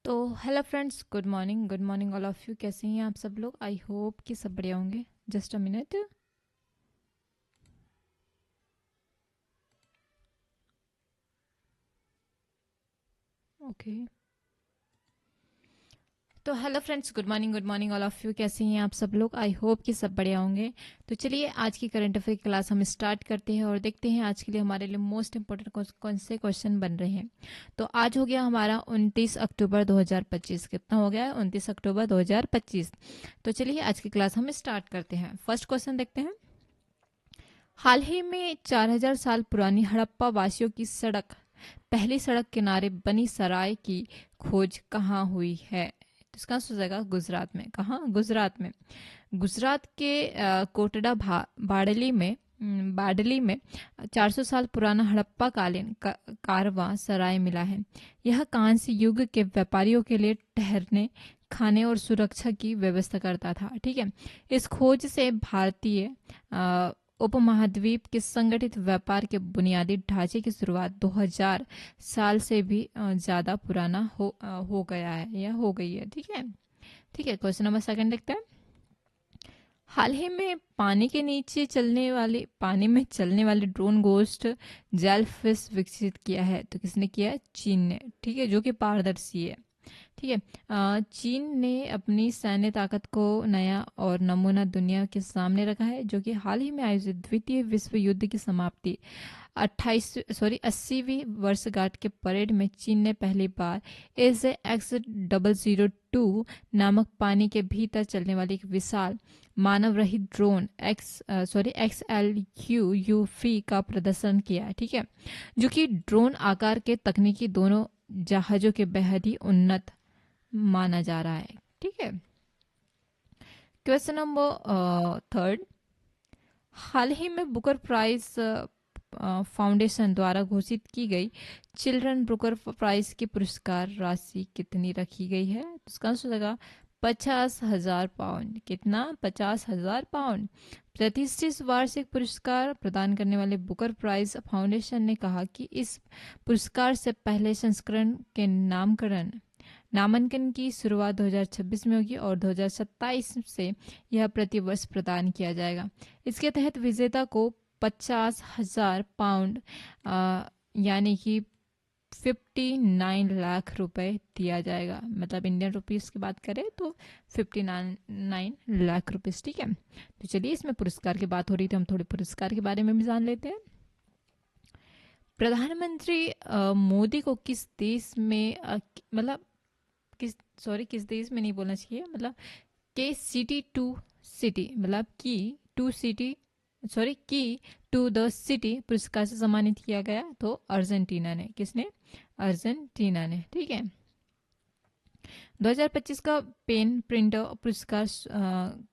तो hello friends, good morning all of you. कैसे हैं आप सब लोग? आई होप कि सब बढ़िया होंगे। Just a minute. ओके। तो hello friends, good morning all of you. कैसे हैं आप सब लोग? आई होप कि सब बढ़िया होंगे। तो चलिए आज की करंट अफेयर क्लास हम स्टार्ट करते हैं और देखते हैं आज के लिए हमारे लिए मोस्ट इंपॉर्टेंट कौन से क्वेश्चन बन रहे हैं। तो आज हो गया हमारा 29 अक्टूबर 2025। कितना हो गया है? 29 अक्टूबर 2025। तो चलिए आज की क्लास हम स्टार्ट करते हैं। फर्स्ट क्वेश्चन देखते हैं। हाल ही में 4000 साल पुरानी हड़प्पा वासियों की पहली सड़क किनारे बनी सराय की खोज कहाँ हुई है? तो इसका आंसर हो जाएगा गुजरात में। कहाँ? गुजरात में। गुजरात के कोटड़ा बाडली में 400 साल पुराना हड़प्पा कालीन कारवां सराय मिला है। यह कांस्य युग के व्यापारियों के लिए ठहरने, खाने और सुरक्षा की व्यवस्था करता था। ठीक है। इस खोज से भारतीय उपमहाद्वीप के संगठित व्यापार के बुनियादी ढांचे की शुरुआत 2000 साल से भी ज्यादा पुराना हो गया है या हो गई है। ठीक है। ठीक है। क्वेश्चन नंबर सेकंड देखते हैं। हाल ही में पानी में चलने वाले ड्रोन गोस्ट जेलफिश विकसित किया है। तो किसने किया है? चीन ने। ठीक है। जो कि पारदर्शी है। ठीक है। चीन ने अपनी सैन्य ताकत को नया और नमूना दुनिया के सामने रखा है, जो कि हाल ही में आयोजित द्वितीय विश्व युद्ध की समाप्ति 80वीं वर्षगांठ के परेड में चीन ने पहली बार SX-002 नामक पानी के भीतर चलने वाली एक विशाल मानव रहित ड्रोन XLUUV का प्रदर्शन किया। ठीक है। जो कि ड्रोन आकार के तकनीकी दोनों जहाजों के बेहद ही उन्नत माना जा रहा है। ठीक है। Question number third. हाल ही में बुकर प्राइज फाउंडेशन द्वारा घोषित की गई चिल्ड्रन बुकर प्राइज की पुरस्कार राशि कितनी रखी गई है? तो इसका आंसर होगा 50,000 पाउंड। कितना? 50,000 पाउंड। प्रतिष्ठित वार्षिक पुरस्कार प्रदान करने वाले बुकर प्राइज फाउंडेशन ने कहा कि इस पुरस्कार से पहले संस्करण के नामांकन की शुरुआत 2026 में होगी और 2027 से यह प्रतिवर्ष प्रदान किया जाएगा। इसके तहत विजेता को 50,000 पाउंड यानी कि 59 लाख रुपए दिया जाएगा। मतलब इंडियन रुपीस की बात करें तो 59 लाख रुपीस। ठीक है। तो चलिए, इसमें पुरस्कार की बात हो रही थी, हम थोड़ी पुरस्कार के बारे में भी जान लेते हैं। प्रधानमंत्री मोदी को किस देश में मतलब किस देश में नहीं बोलना चाहिए, मतलब के सिटी टू सिटी मतलब की टू द सिटी पुरस्कार से सम्मानित किया गया। तो अर्जेंटीना ने। किसने? अर्जेंटीना ने। ठीक है। 2025 का पेन प्रिंटर पुरस्कार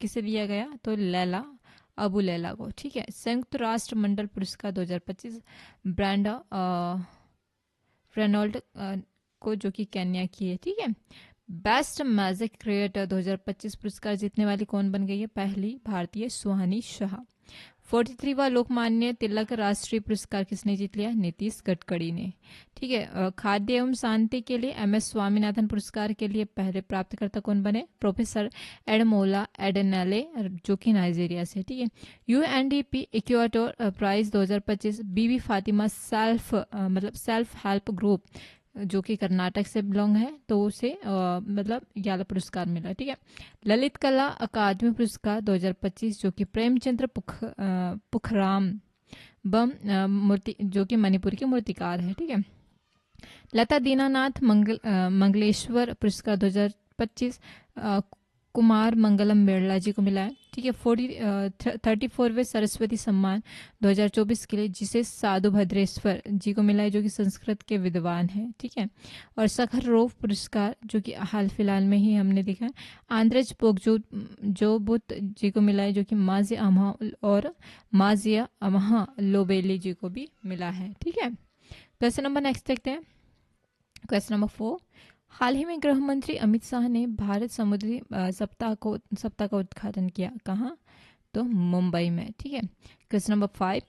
किसे दिया गया? तो लैला अबू लैला को। ठीक है। संयुक्त राष्ट्र मंडल पुरस्कार 2025 ब्रांडा रेनॉल्ड को, जो कि केन्या की है। ठीक है। बेस्ट मैजिक क्रिएटर 2025 पुरस्कार जीतने वाली कौन बन गई है? पहली भारतीय सुहानी शाह। 43वां लोकमान्य तिलक राष्ट्रीय पुरस्कार किसने जीत लिया? नीतीश गडकरी ने। ठीक है। खाद्य एवं शांति के लिए MS स्वामीनाथन पुरस्कार के लिए पहले प्राप्तकर्ता कौन बने? प्रोफेसर एडमोला एडेनाले, जो कि नाइजीरिया से। ठीक है। UNDP इक्वाटोर प्राइज 2025 बीबी फातिमा सेल्फ हेल्प ग्रुप, जो कि कर्नाटक से बिलोंग है, तो उसे मतलब याला पुरस्कार मिला। ठीक है। ललित कला अकादमी पुरस्कार 2025, जो कि प्रेमचंद्र पुखराम बम मूर्ति, जो कि मणिपुर के मूर्तिकार है। ठीक है। लता दीनानाथ मंगलेश्वर पुरस्कार 2025 कुमार मंगलम बिरला जी को मिला है। ठीक है। 34वें सरस्वती सम्मान 2024 के लिए जिसे साधु भद्रेश्वर जी को मिला है, जो कि संस्कृत के विद्वान हैं। ठीक है। और सखर रोव पुरस्कार, जो कि हाल फिलहाल में ही हमने देखा है, आंद्रेज जो बुत जी को मिला है, जो कि माजिया अमहा और माजिया अमहा लोबेली जी को भी मिला है। ठीक है। क्वेश्चन नंबर नेक्स्ट देखते हैं। Question number 4। हाल ही में गृह मंत्री अमित शाह ने भारत समुद्री सप्ताह का उद्घाटन किया। कहाँ? तो मुंबई में। ठीक है। Question number 5।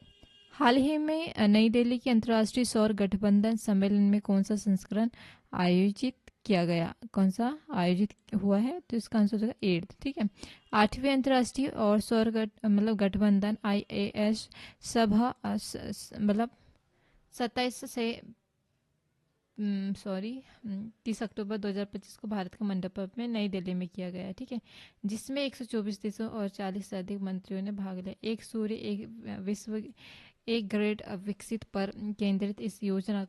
हाल ही में नई दिल्ली के अंतर्राष्ट्रीय सौर गठबंधन सम्मेलन में कौन सा संस्करण आयोजित किया गया? कौन सा आयोजित हुआ है? तो इसका आंसर हो जाएगा 8th। ठीक है। 8वीं अंतर्राष्ट्रीय और सौर गठबंधन IAS सभा मतलब 27 से 30 अक्टूबर 2025 को भारत के मंडप में नई दिल्ली में किया गया है। ठीक है। जिसमें 124 देशों और 40 से अधिक मंत्रियों ने भाग लिया। एक सूर्य एक विश्व एक ग्रिड विकसित पर केंद्रित इस योजना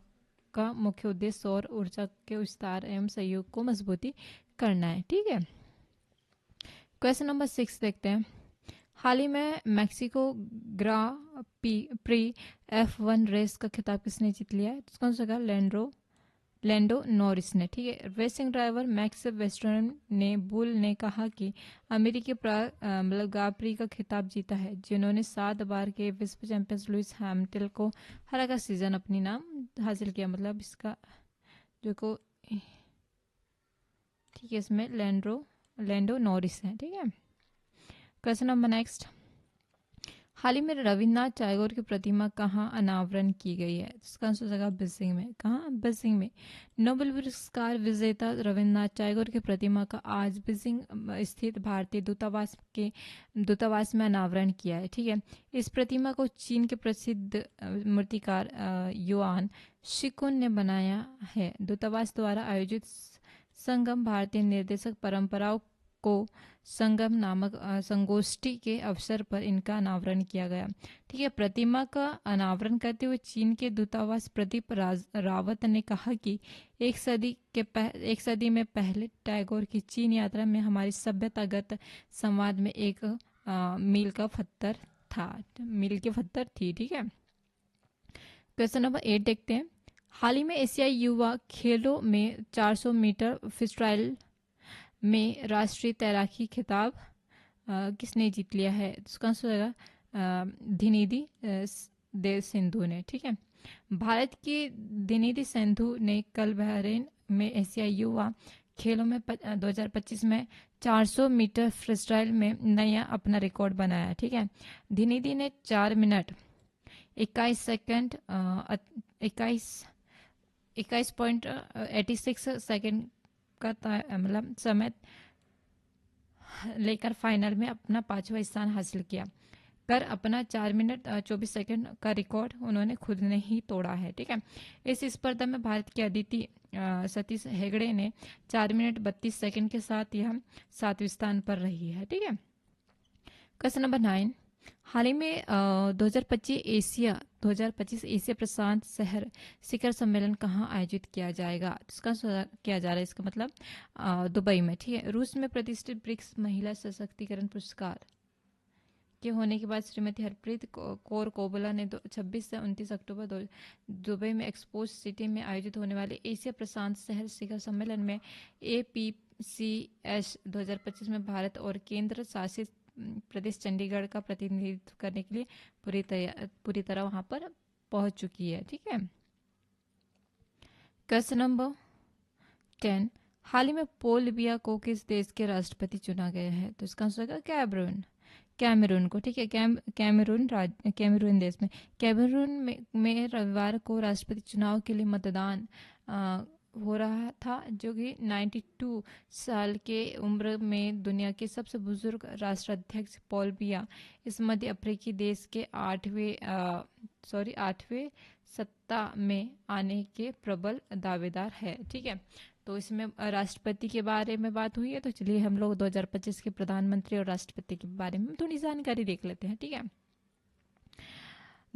का मुख्य उद्देश्य सौर ऊर्जा के विस्तार एवं सहयोग को मजबूती करना है। ठीक है। क्वेश्चन नंबर 6 देखते हैं। हाल ही में मैक्सिको ग्रा प्री F1 रेस का खिताब किसने जीत लिया है? तो कौन सा? लैंडो नॉरिस ने। ठीक है। रेसिंग ड्राइवर मैक्स बुल ने कहा कि अमेरिकी ग्रां-प्री का खिताब जीता है, जिन्होंने 7 बार के विश्व चैंपियन लुइस हैमिल्टन को हराकर सीजन अपनी नाम हासिल किया। मतलब इसका जो को ठीक है, इसमें लैंडो नॉरिस है। ठीक है। Question number next. हाल ही में रविन्द्रनाथ टैगोर की प्रतिमा कहाँ अनावरण की गई है? इसका आंसर जगह बीजिंग में। कहाँ? बीजिंग में। नोबेल पुरस्कार विजेता रविन्द्रनाथ टैगोर की प्रतिमा का आज बीजिंग स्थित भारतीय दूतावास में अनावरण किया है। ठीक है। इस प्रतिमा को चीन के प्रसिद्ध मूर्तिकार युआन शिकुन ने बनाया है। दूतावास द्वारा आयोजित संगम भारतीय निर्देशक परंपराओं को संगम नामक संगोष्ठी के अवसर पर इनका अनावरण किया गया। ठीक है। प्रतिमा का अनावरण करते हुए चीन के दूतावास प्रदीप रावत ने कहा कि एक सदी में पहले टैगोर की चीन यात्रा में हमारी सभ्यतागत संवाद में एक मील की पत्थर थी। ठीक है। क्वेश्चन नंबर 8 देखते हैं। हाल ही में एशियाई युवा खेलों में 400 मीटर फ्रीस्टाइल में राष्ट्रीय तैराकी खिताब किसने जीत लिया है? इसका आंसर होगा धिनिधि देव सिंधु ने। ठीक है। भारत की धिनिधि सिंधु ने कल बहरीन में एशियाई युवा खेलों में 2025 में 400 मीटर फ्रीस्टाइल में नया अपना रिकॉर्ड बनाया। ठीक है। धिनिधि ने 4 मिनट 21 सेकंड 21.86 सेकंड का मतलब समय लेकर फाइनल में अपना 5वां स्थान हासिल किया कर अपना 4 मिनट 24 सेकंड का रिकॉर्ड उन्होंने खुद ने ही तोड़ा है। ठीक है। इस स्पर्धा में भारत की अदिति सतीश हेगड़े ने 4 मिनट 32 सेकंड के साथ यह 7वें स्थान पर रही है। ठीक है। Question number 9। हाल ही में 2025 एशिया प्रशांत शहर शिखर सम्मेलन कहाँ आयोजित किया जाएगा? इसका किया जा रहा है, इसका मतलब दुबई में। ठीक है। रूस में प्रतिष्ठित ब्रिक्स महिला सशक्तिकरण पुरस्कार के होने के बाद श्रीमती हरप्रीत कौर कोबला ने 26 से 29 अक्टूबर दुबई में एक्सपो सिटी में आयोजित होने वाले एशिया प्रशांत शहर शिखर सम्मेलन में APCS 2025 में भारत और केंद्र शासित प्रदेश चंडीगढ़ का प्रतिनिधित्व करने के लिए पूरी तरह वहां पर पहुंच चुकी है। ठीक है। Question number 10। हाल ही में पॉल बिया को किस देश के राष्ट्रपति चुना गया है? तो इसका आंसर है कैमरून को। ठीक है। कैमरून देश में कैमरून में रविवार को राष्ट्रपति चुनाव के लिए मतदान हो रहा था, जो कि 92 साल के उम्र में दुनिया के सबसे बुजुर्ग राष्ट्राध्यक्ष पॉल बिया इस मध्य अफ्रीकी देश के 8वें सत्ता में आने के प्रबल दावेदार है। ठीक है। तो इसमें राष्ट्रपति के बारे में बात हुई है, तो चलिए हम लोग 2025 के प्रधानमंत्री और राष्ट्रपति के बारे में थोड़ी जानकारी देख लेते हैं। ठीक है।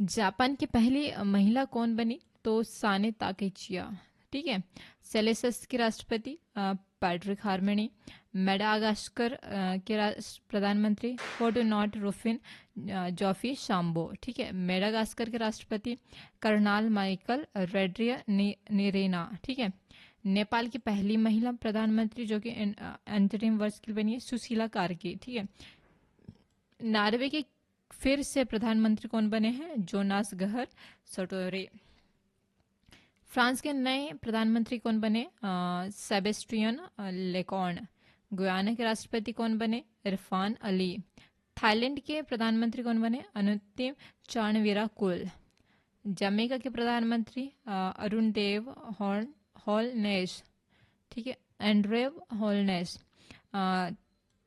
जापान की पहली महिला कौन बनी? तो साने ताकेचिया। ठीक है। सेलेसस के राष्ट्रपति पैट्रिक हार्मनी। मेडागास्कर के प्रधानमंत्री फोर्टुनाट रूफिन जॉफी शाम्बो। ठीक है। मेडागास्कर के राष्ट्रपति कर्नाल माइकल रेड्रिया निरेना। ठीक है। नेपाल की पहली महिला प्रधानमंत्री जो कि अंतरिम वर्ष की बनी है सुशीला कार्की। ठीक है। नॉर्वे के फिर से प्रधानमंत्री कौन बने हैं? जोनास गहर सटोरे। फ्रांस के नए प्रधानमंत्री कौन बने? सेबेस्टियन लेकॉर्न। गुयाना के राष्ट्रपति कौन बने? इरफान अली। थाईलैंड के प्रधानमंत्री कौन बने? अनुतिम चाणविराकुल। जमैका के प्रधानमंत्री अरुण देव हॉलनेश। ठीक है। एंड्रेव होलनेस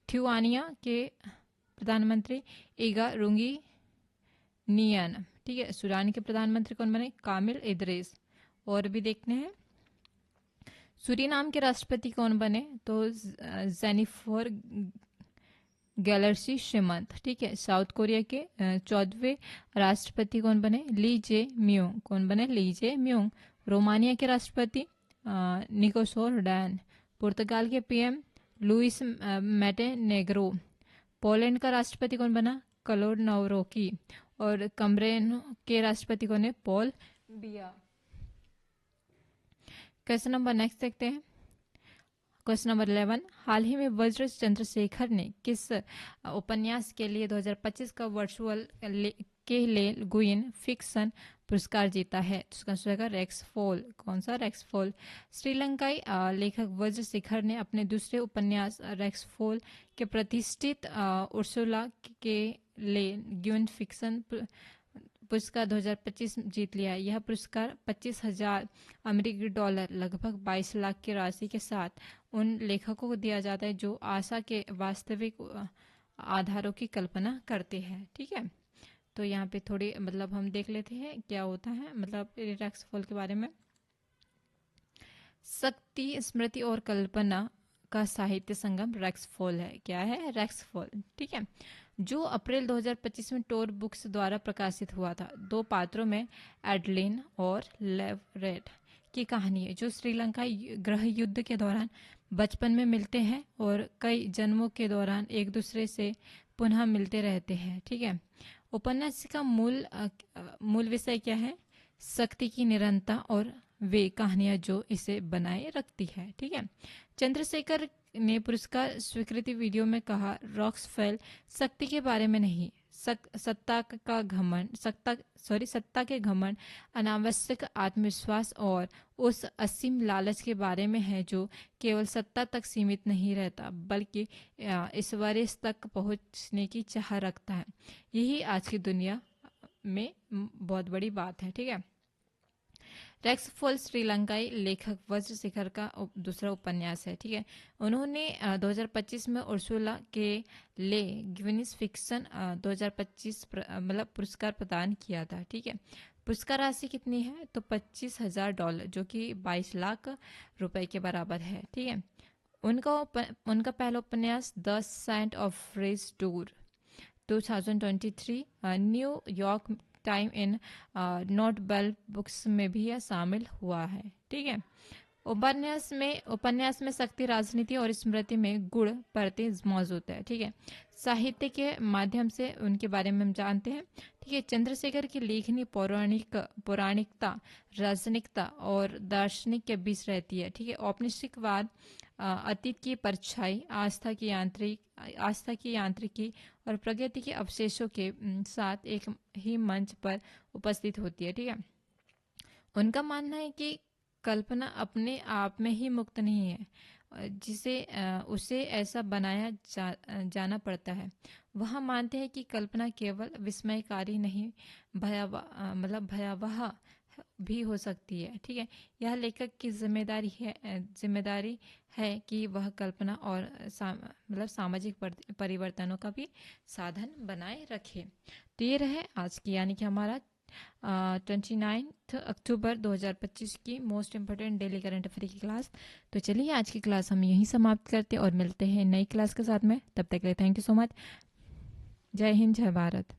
थ्यूआनिया के प्रधानमंत्री। ईगा रुंगी नियन, ठीक है। सूडान के प्रधानमंत्री कौन बने? कामिल इदरीस। और भी देखते हैं, सूरीनाम के राष्ट्रपति कौन बने? तो जेनिफर गैलर्सी श्रीमंत, ठीक है। साउथ कोरिया के 14वें राष्ट्रपति कौन बने? ली जे म्यूंग। कौन बने? ली जे म्यूंग। रोमानिया के राष्ट्रपति निकोसोर डैन। पुर्तगाल के पीएम लुइस मेटेनेग्रो। पोलैंड का राष्ट्रपति कौन बना? क्लोड नवरोकी। और कमरेन के राष्ट्रपति कौन है? पॉल बिया। क्वेश्चन नंबर नेक्स्ट देखते हैं। क्वेश्चन नंबर 11, हाल ही में वज्र चंद्रशेखर ने किस उपन्यास के लिए 2025 का वर्चुअल के ले गुइन फिक्शन पुरस्कार जीता है? तो उसका आंसर होगा रेक्स फॉल। कौन सा? रेक्स फॉल। श्रीलंकाई लेखक वज्र शेखर ने अपने दूसरे उपन्यास रेक्स फॉल के प्रतिष्ठित उर्सुला के ले गुइन फिक्शन पुरस्कार 2025 जीत लिया। यह पुरस्कार 25,000 अमेरिकी डॉलर लगभग 22 लाख की राशि के साथ उन लेखकों को दिया जाता है जो आशा के वास्तविक आधारों की कल्पना करते हैं, ठीक है। तो यहाँ पे थोड़ी मतलब हम देख लेते हैं क्या होता है, मतलब रेक्स फॉल के बारे में। शक्ति, स्मृति और कल्पना का साहित्य संगम रेक्स फॉल है। क्या है? रेक्स फॉल, ठीक है। जो अप्रैल 2025 में टोर बुक्स द्वारा प्रकाशित हुआ था। दो पात्रों में एडलिन और लेवरेट की कहानी है जो श्रीलंका गृह युद्ध के दौरान बचपन में मिलते हैं और कई जन्मों के दौरान एक दूसरे से पुनः मिलते रहते हैं, ठीक है। उपन्यास का मूल विषय क्या है? शक्ति की निरंतरता और वे कहानियां जो इसे बनाए रखती है, ठीक है। चंद्रशेखर ने पुरस्कार स्वीकृति वीडियो में कहा, रॉक्सफेल शक्ति के बारे में नहीं, सत्ता के घमंड, अनावश्यक आत्मविश्वास और उस असीम लालच के बारे में है जो केवल सत्ता तक सीमित नहीं रहता बल्कि ऐश्वर्य तक पहुंचने की चाह रखता है। यही आज की दुनिया में बहुत बड़ी बात है, ठीक है। रेक्स फॉल श्रीलंकाई लेखक वज्र शेखर का दूसरा उपन्यास है, ठीक है। उन्होंने 2025 में उर्सुला के ले गिविनिस फिक्शन 2025 मतलब पुरस्कार प्रदान किया था, ठीक है। पुरस्कार राशि कितनी है? तो $25,000 जो कि 22 लाख रुपए के बराबर है, ठीक है। उनका पहला उपन्यास the saint of race tour 2023 New York time in notable books में भी यह शामिल हुआ है, ठीक है। उपन्यास में शक्ति, राजनीति और स्मृति में गुण परतें मौजूद है, ठीक है। साहित्य के माध्यम से उनके बारे में हम जानते हैं, ठीक है। चंद्रशेखर की लेखनी पौराणिकता, राजनिकता और दार्शनिक के बीच रहती है, ठीक है। औपनिवेशिकवाद, अतीत की परछाई, आस्था की यांत्रिकी और प्रकृति के अवशेषों के साथ एक ही मंच पर उपस्थित होती है, ठीक है। उनका मानना है कि कल्पना अपने आप में ही मुक्त नहीं है, उसे ऐसा बनाया जाना पड़ता है। वह मानते हैं कि कल्पना केवल विस्मयकारी नहीं भयावह भी हो सकती है, ठीक है। यह लेखक की जिम्मेदारी है कि वह कल्पना और सामाजिक परिवर्तनों का भी साधन बनाए रखे। तो ये रहे आज की यानी कि हमारा 29 अक्टूबर 2025 की most important daily current affair की क्लास। तो चलिए आज की क्लास हम यहीं समाप्त करते हैं और मिलते हैं नई क्लास के साथ में। तब तक के लिए थैंक यू सो मच। जय हिंद, जय भारत।